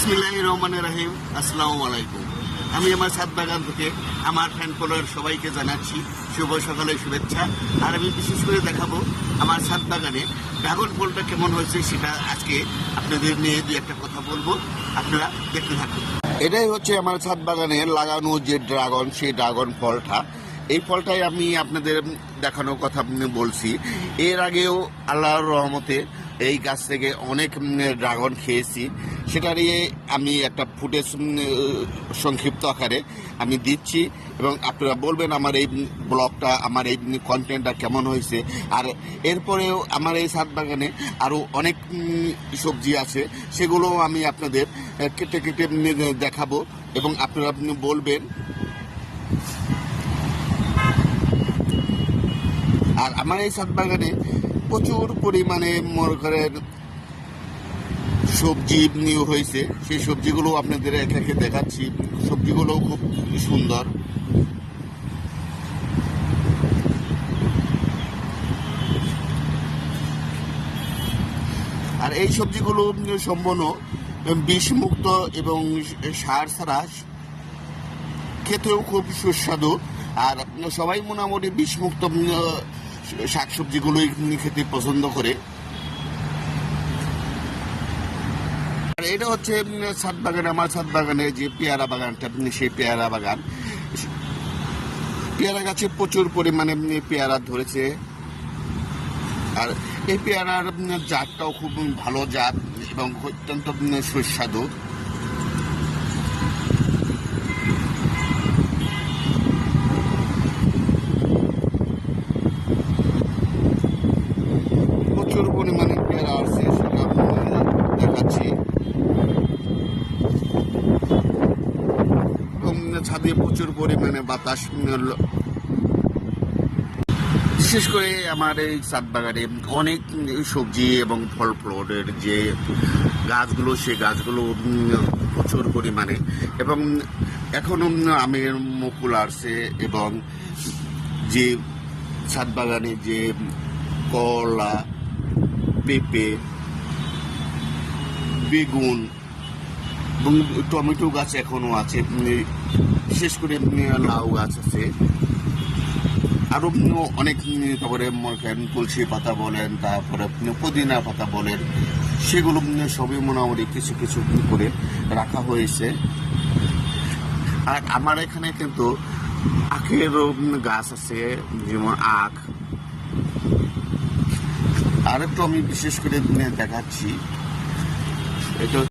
বিসমিল্লাহির রহমানির রহিম। আসসালামু আলাইকুম। আমি আমার ছাদ বাগান থেকে আমার ফ্যান ফলোয়ার সবাইকে জানাচ্ছি শুভ সকালের শুভেচ্ছা। আর আমি বিশেষ করে দেখাবো আমার ছাদ বাগানে ড্রাগন ফলটা কেমন হয়েছে, সেটা আজকে আপনাদের নিয়ে দু একটা কথা বলবো, আপনারা দেখতে থাকুন। এটাই হচ্ছে আমার ছাদ বাগানে লাগানো যে ড্রাগন, সেই ড্রাগন ফলটা। এই ফলটাই আমি আপনাদের দেখানোর কথা বলছি। এর আগেও আল্লাহর রহমতে এই গাছ থেকে অনেক ড্রাগন খেয়েছি, সেটা নিয়ে আমি একটা ফুটেজ সংক্ষিপ্ত আকারে আমি দিচ্ছি এবং আপনারা বলবেন আমার এই ব্লগটা, আমার এই কন্টেন্টটা কেমন হয়েছে। আর এরপরেও আমার এই ছাদ বাগানে আরও অনেক সবজি আছে, সেগুলো আমি আপনাদের কেটে কেটে দেখাবো এবং আপনারা বলবেন। আর আমার এই ছাদ বাগানে প্রচুর পরিমাণে মনে করেন সবজি হয়েছে, সেই সবজিগুলো আপনাদের একে একে দেখাচ্ছি। সবজিগুলো খুব সুন্দর। আর এই সবজিগুলো সম্পূর্ণ বিষমুক্ত এবং সার ছাড়া, খেতেও খুব সুস্বাদু। আর সবাই মোটামুটি বিষমুক্ত শাকসবজিগুলোই খেতে পছন্দ করে। আর এটা হচ্ছে ছাদ বাগান, আমার ছাদ বাগানে যে পেয়ারা বাগানটা, সেই পেয়ারা বাগান। পেয়ারা গাছে প্রচুর পরিমাণে পেয়ারা ধরেছে। আর এই পেয়ারার জাতটাও খুব ভালো জাত এবং অত্যন্ত সুস্বাদু। প্রচুর পরিমাণে পেয়ারা আছে, সেটা দেখাচ্ছি। ছাদে প্রচুর পরিমাণে বাতাস। বিশেষ করে আমার এই ছাদ বাগানে অনেক সবজি এবং ফল ফলের যে গাছগুলো, সেই গাছগুলো প্রচুর পরিমাণে, এবং এখনো আমের মুকুল আসছে। এবং যে ছাদ বাগানে যে করলা, পেঁপে, বেগুন এবং টমেটো গাছ এখনো আছে, বিশেষ করে লাউ গাছ আছে, আরো অনেক, তারপরে তুলসী পাতা বলেন, তারপরে পুদিনা পাতা বলেন, সেগুলো সবই মোটামুটি কিছু কিছু করে রাখা হয়েছে। আর আমার এখানে কিন্তু আখের গাছ আছে, যেমন আখ। আর একটু আমি বিশেষ করে দেখাচ্ছি। এটা